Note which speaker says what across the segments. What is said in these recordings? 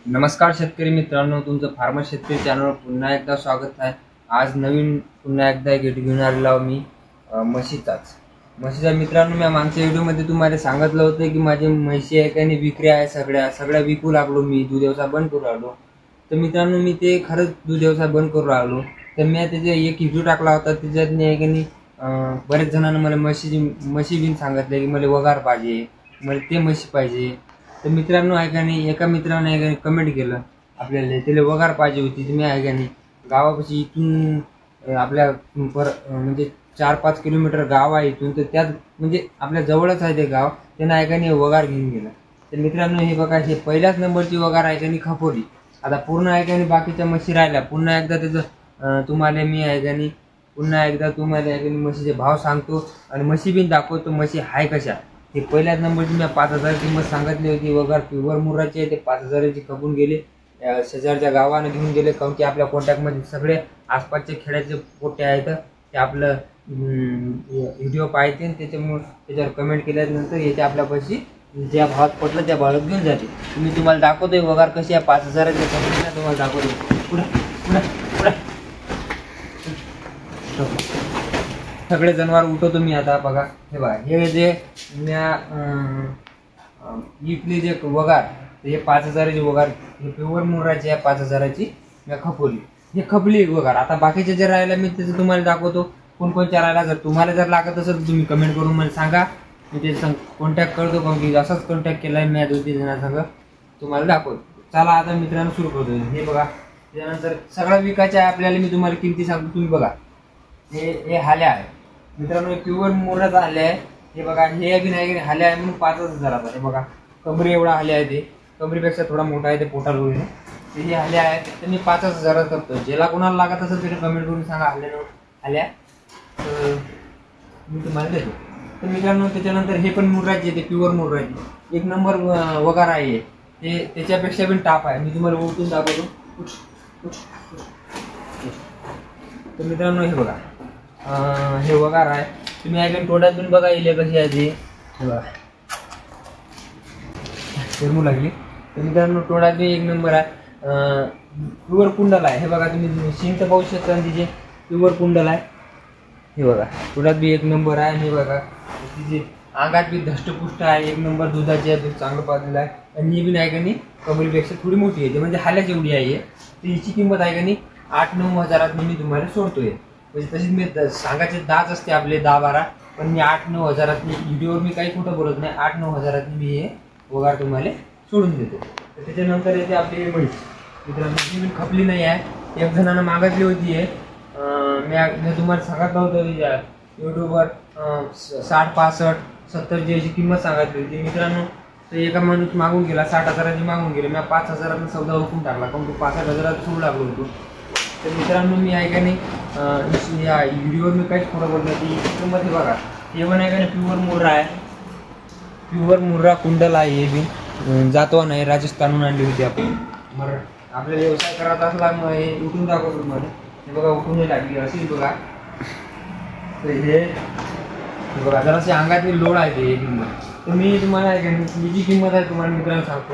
Speaker 1: नमस्कार शेतकरी मित्रांनो, तुमचं फार्मर शेतकरी चॅनलवर पुन्हा एकदा स्वागत आहे। आज नवीन पुन्हा एकदा घेऊन आलेलो मी म्हशीचा मित्रांनो, मी मागच्या व्हिडिओमध्ये तुम्हाला सांगितलं होतं की माझे म्हशी आहे काही विक्री आहे, सगळ्या विकू लागलो मी, दूध व्यवसाय बंद करू लागलो। तर मित्रांनो, मी ते खरंच दूध व्यवसाय बंद करू लागलो। तर मी त्याचे एक व्हिडिओ टाकला होता, त्याच्यात नाही की नाही बरेच जणांना मला म्हशी बिन सांगितलं की मला वगार पाहिजे, मला ते म्हशी पाहिजे। तर मित्रांनो आहे का नाही, एका मित्राने आहे का नाही कमेंट केलं आपल्याला त्याला वगार पाहिजे होती। तुम्ही आहे का नाही गावापाशी इथून आपल्या म्हणजे 4-5 किलोमीटर गाव आहे इथून, तर त्यात म्हणजे आपल्या जवळच आहे ते गाव, त्यांना आहे का नाही वगार घेऊन गेला। तर मित्रांनो हे बघा, हे पहिल्याच नंबरची वगार आहे का नाही खपोली। आता पूर्ण आहे का नाही बाकीच्या म्हशी राहिल्या, पुन्हा एकदा त्याचं तुम्हाला मी आहे का नाही पुन्हा एकदा तुम्हाला आहे का नाही म्हशीचे भाव सांगतो आणि म्हशी बिन दाखवतो म्हशी आहे कशा। हे पहिल्याच नंबरची मी 5,000 किंमत सांगितली होती, वगार प्युअर मुर्राची आहे, ते 5,000ची खपून गेले। शेजारच्या गावाने घेऊन गेले, काऊन की आपल्या कॉन्टॅक्टमध्ये सगळे आसपासचे खेड्याचे पोटे आहेत, ते आपलं व्हिडिओ पाहते त्याच्यावर कमेंट केल्यानंतर येते आपल्यापाशी, ज्या भावात पटलं त्या भावात घेऊन जाते। मी तुम्हाला दाखवतोय वगार कशी आहे, 5,000ची खपून तुम्हाला दाखवतो। पुढे सगळे जनावर उठवतो मी आता। बघा हे बघा, हे जे इथली जे वगार, हे 5,000ची वगार, हे प्युअर मुर्राची आहे, 5,000ची मी खपवली, हे खपली वगार। आता बाकीचे जे राहिला मी त्याचं तुम्हाला दाखवतो कोणकोणच्या राहिला। जर तुम्हाला जर लागत असेल तुम्ही कमेंट करून मला सांगा, मी ते कॉन्टॅक्ट करतो, कारण की असाच कॉन्टॅक्ट केला आहे मी 2-3 जणांसंग, तुम्हाला दाखवतो। चला आता मित्रांनो सुरू करतो। हे बघा, त्यानंतर सगळं विकायचं आहे आपल्याला, मी तुम्हाला किमती सांगतो, तुम्ही बघा। हे हाल्या आहे मित्रांनो, प्युअर मुर्राचा हाल्या आहे। हे बघा, हे बी नाही हाल्या आहे म्हणून 5,000चा। हे बघा, कमरी एवढा हाल्या आहे, ते कमरीपेक्षा थोडा मोठा आहे, ते पोटाला वगैरे ते हे हाल्या आहे। तर मी 5,000 करतो। ज्याला कोणाला लागत असेल त्याने कमेंट करून सांगा हाल्या, तर मी तुम्हाला देतो। तर मित्रांनो त्याच्यानंतर हे पण मुर्राची, ते प्युअर मुर्राची 1 नंबर वगार आहे, ते त्याच्यापेक्षा पण टाप आहे, मी तुम्हाला ओळखून दाखवतो। तर मित्रांनो हे बघा, हे वगार आहे, तुम्ही ऐकून तोंडात पण बघा इले कशी आहे ते, हे बघा फिरमू लागली। तर मित्रांनो तोंडात बी 1 नंबर आहे, प्युअर कुंडल आहे। हे बघा, तुम्ही शिंग तर पाहू शकता, तिचे प्युअर कुंडल आहे। हे बघा, तोंडात बी 1 नंबर आहे। आणि बघा तिचे अंगात बी धष्टपुष्ट आहे, 1 नंबर दुधाची आहे, दूध चांगलं पाजलेलं आहे। आणि ही बी नाही का नाही कमरीपेक्षा थोडी मोठी आहे, म्हणजे हाल्याची एवढी आहे। तर हिची किंमत आहे का नाही 8-9 हजारात मी तुम्हाला सोडतोय। म्हणजे तशीच मी सांगायचे 10 असते आपले 10-12, पण मी 8-9 हजारात, व्हिडिओवर मी काही खोटं बोलत नाही, 8-9 हजारात मी हे वगार तुम्हाला सोडून देतो। तर त्याच्यानंतर येते आपली म्हैस। मित्रांनो ती पण खपली नाही आहे, एक जणांना मागितली होती आहे, मी तुम्हाला सांगितलं होतं यूट्यूबवर 60-65-70 याची किंमत सांगितली होती मित्रांनो। तर एका माणूस मागून गेला, 60,000ची मागून गेले, मी 5,000 सौदा हुकून टाकला, कारण तो 65,000 सोडू लागलो होतो। तर मित्रांनो मी आहे का नाही या व्हिडिओवर मी काहीच खोटं बोलतो, ती किंमत हे बघा, हे पण आहे का नाही प्युअर मुर्रा आहे, प्युअर मुर्रा कुंडल आहे। हे बी जातो नाही, राजस्थानहून आणली होती आपण। बरं आपल्याला व्यवसाय करायचा असला मग हे उठून दाखवतो तुम्हाला। हे बघा उठून लागली असेल बघा, तर हे बघा जराशी अंगातली लोड आहे ते किंमत। तर मी तुम्हाला आहे का नाही ही जी किंमत आहे तुम्हाला मित्रांनो सांगतो,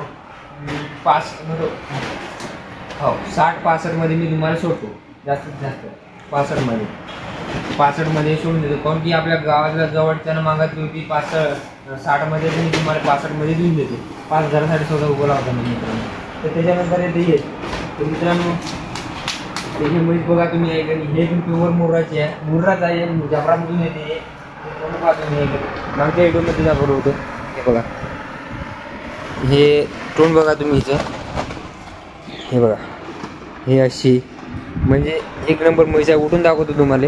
Speaker 1: 60-65 मध्ये मी तुम्हाला सोडतो, जास्तीत जास्त 65 मध्ये सोडून देतो, कारण की आपल्या गावातल्या जवळच्यानं मागतली होती 60 मध्ये, मी तुम्हाला 65 मध्ये देऊन देतो। 5,000साठी सौदा उभा होता मित्रांनो। तर त्याच्यानंतर येते तर मित्रांनो हे म्हैस बघा तुम्ही आहे का नाही, हे पण प्युअर मुर्राची आहे, मुर्राच आहे, जाफरामधून येते। मागच्या व्हिडिओमध्ये दाखवलं होतं, हे बघा हे तोंड बघा तुम्ही हिचं, हे बघा हे अशी म्हणजे 1 नंबर म्हैस आहे। उठून दाखवतो तुम्हाला,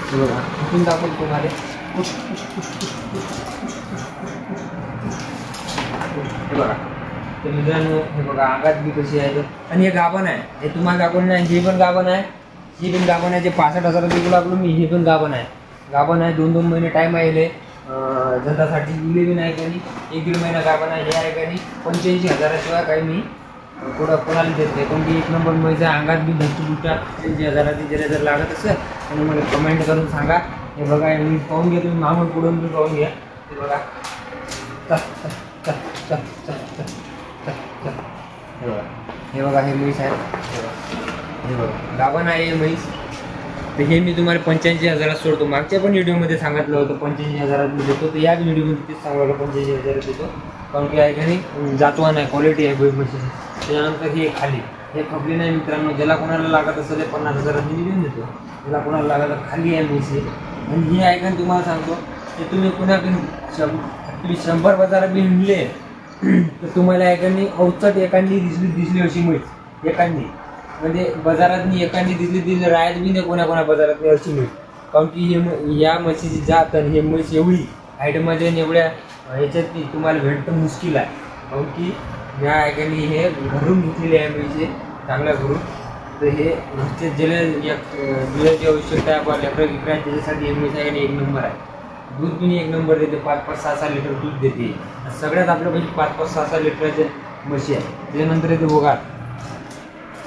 Speaker 1: हे बघा उठून दाखवतो तुम्हाला, हे बघा। तर मित्रांनो हे बघा अंगात बी कशी आहे, आणि हे गाभण आहे, हे तुम्हाला दाखवलं नाही, हे पण गाभण आहे, ही पण गाभण आहे। जे 65,000 विकू लागलो मी, हे पण गाभण आहे, 2-2 महिने टाईम आहे धंदासाठी, इले बी नाही काही 1-1.5 महिना गाभण आहे। हे आहे काही 85,000शिवाय काही मी कोणाला देत नाही, कारण की 1 नंबर म्हैस आहे, अंगात बी धष्टपुष्ट 85,000ची जरा जर लागत असेल आणि मला कमेंट करून सांगा। हे बघा मी पाहून घ्या, तुम्ही मागून पुढून बी पाहून घ्या, हे बघा हे बघा हे म्हैस आहे, हे बघा गाभण आहे हे म्हैस. तर हे मी तुम्हाला 85,000 सोडतो. मागच्या पण व्हिडिओमध्ये सांगितलं होतं 85,000 मी देतो, तर या व्हिडिओमध्ये तेच सांगायला 85,000 देतो. कारण की आहे का नाही जातवान आहे, क्वालिटी आहे म्हशीची. त्याच्यानंतर हे खाली हे खपली नाही मित्रांनो, ज्याला कोणाला लागत असेल 50,000 मी देऊन देतो. ज्याला कोणाला लागत तर खाली आहे म्हशी. आणि हे आहे का तुम्हाला सांगतो, ते तुम्ही पुण्यातून 100 बाजारात बी हिंडले तर तुम्हाला आहे का नाही अवचट एखादी दिसली अशी म्हैस, एखादी म्हणजे बाजारात एखादी दिसली राहत बी नाही कोणा बाजारात अशी म्हैस. कारण की हे या म्हशीची जात आणि हे म्हैस एवढी हाईटमध्ये आणि एवढ्या ह्याच्यात तुम्हाला भेटणं मुश्किल आहे. कारण की या ऐकाने हे घरून घेतलेले आहे म्हैसे, चांगल्या घरून. तर हे घरचे ज्याला दुधाची आवश्यकता आहे आपण लेकरं गिकरं आहे त्याच्यासाठी हे म्हैस आहे एक नंबर आहे. दूध पण एक नंबर देते, 5-5, 6-6 लिटर दूध देते. सगळ्यात आपल्यापाशी 5-5, 6-6 लिटरचे म्हशी आहे. त्याच्यानंतर येते वगार.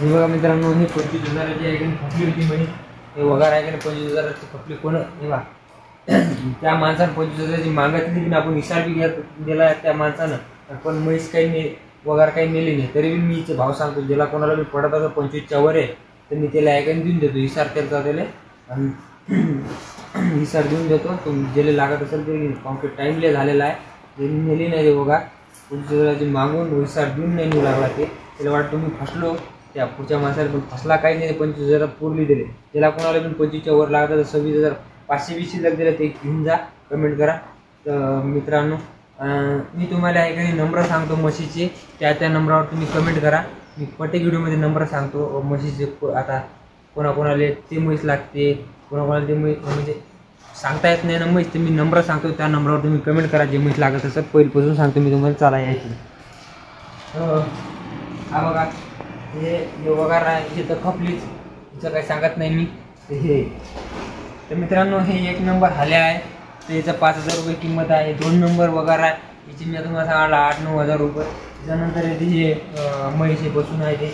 Speaker 1: हे बघा मित्रांनो, हे 25,000ची आहे की खपली होती म्हणे. हे वगार आहे की 25,000ची खपली कोण हे बा त्या माणसानं 25,000ची मागितली की आपण हिसाब बी दिला त्या माणसानं, पण म्हैस काही नाही वगार काही नेली नाही. तरी बी मी हिचे भाव सांगतो. ज्याला कोणाला मी पडत असं 25च्या वर आहे तर मी त्याला ऐकायला देऊन देतो. हिसार केला त्याला आणि हिसार देऊन देतो. तो ज्याला लागत असेल तरी कॉम्प्लीट टाईमले झालेला आहे. ज्यांनी नेली नाही ते बघा 25,000ची मागून हिसार देऊन नाही नेऊ लागला ते त्याला वाटतं मी फसलो. त्या पुढच्या माणसाला पण फसला काही नाही, 25,000 पूर्ली दिले. ज्याला कोणाला पण 25च्या वर लागत तर 26,520 शिल्लक दिले ते घेऊन जा, कमेंट करा. तर मित्रांनो मी तुम्हाला आहे काही नंबर सांगतो म्हशीचे, त्या नंबरावर तुम्ही कमेंट करा. मी प्रत्येक व्हिडिओमध्ये नंबर सांगतो म्हशीचे. आता कोणाकोणाला ते म्हैस लागते, कोणाकोणाला ते म्हैस म्हणजे सांगता येत नाही ना म्हैस, तर मी नंबर सांगतो त्या नंबरावर तुम्ही कमेंट करा. जे म्हैस लागत असं पहिल्यापासून सांगतो मी तुम्हाला चाला यायची. हा बघा हे वगार आहे, हे तर खपलीच, हिचं काही सांगत नाही मी. हे तर मित्रांनो हे 1 नंबर हाल्या आहे. तर याचं 5,000 रुपये किंमत आहे. 2 नंबर वगार आहे, याची मी तुम्हाला सांगायला 8-9 हजार रुपये. त्याच्यानंतर येते हे म्हैस बसून आहे, ते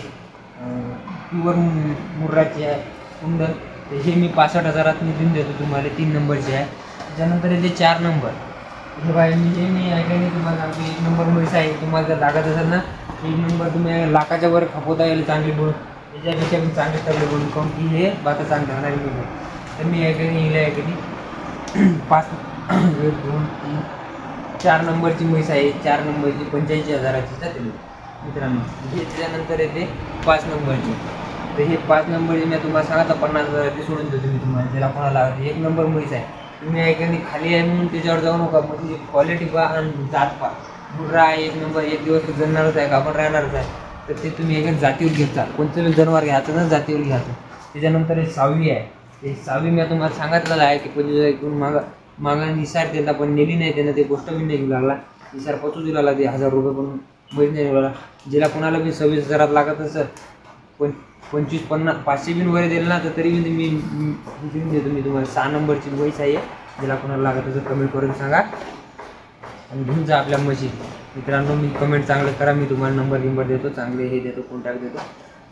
Speaker 1: प्युअर मुर्राची आहे कुंदन. तर हे मी 65,000 मी देऊन देतो तुम्हाला. 3 नंबरची आहे. त्याच्यानंतर येते 4 नंबर. हे बाय मी ऐकायला तुम्हाला सांगतो 1 नंबर म्हैस आहे. तुम्हाला जर लागत असेल ना 1 नंबर तुम्ही लाखाच्या वर खपवता येईल चांगली बोल, याच्यापेक्षा पण चांगले चांगले बोलून. काऊन की हे बाता चांगलं राहणार मी. तर मी ऐकायला हिला ऐकली 5, 1, 2, 3, 4 नंबरची म्हैस आहे. 4 नंबरची 85,000ची जाते मित्रांनो. हे त्याच्यानंतर येते 5 नंबरची. तर हे 5 नंबरची मी तुम्हाला सांगा 50,000 ते सोडून देतो मी तुम्हाला. ज्याला कोणाला लागत 1 नंबर म्हैस आहे. तुम्ही ऐकायला खाली आहे म्हणून त्याच्यावर जाऊ नका. म्हणजे क्वालिटी पहा आणि जात पहा. मुर्रा आहे 1 नंबर, 1 दिवस जणणारच आहे, आपण राहणारच आहे. तर ते तुम्ही ऐकायला जातीवर घेता. कोणतं जनावर घ्यायचं ना जातीवर घ्यायचं. त्याच्यानंतर हे 6वी आहे. ते 6वी मी तुम्हाला सांगितलेलं आहे की 25,000 मागा निसार दिला पण नेली नाही त्यानं. ते गोष्ट बी नाही घेऊ लागला. निसार पचू दिला लागला ते 1,000 रुपये पण म्हैस नाही लागला. ज्याला कोणाला बी 26,000 लागत असं पण 25-50 500 बिन वगैरे दिलं ना तर तरी मी देऊन देतो मी तुम्हाला. 6 नंबरची म्हैस आहे. ज्याला कोणाला लागत असं कमेंट करून सांगा आणि घेऊन जा आपल्या म्हशी. मित्रांनो मी कमेंट चांगलं करा, मी तुम्हाला नंबर देतो, चांगले हे देतो, कॉन्टॅक्ट देतो.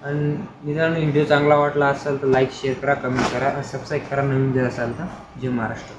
Speaker 1: आणि मित्रांनो व्हिडिओ चांगला वाटला असेल तर लाईक शेअर करा, कमेंट करा, सबस्क्राईब करा नवीन जर असाल तर. जय महाराष्ट्र.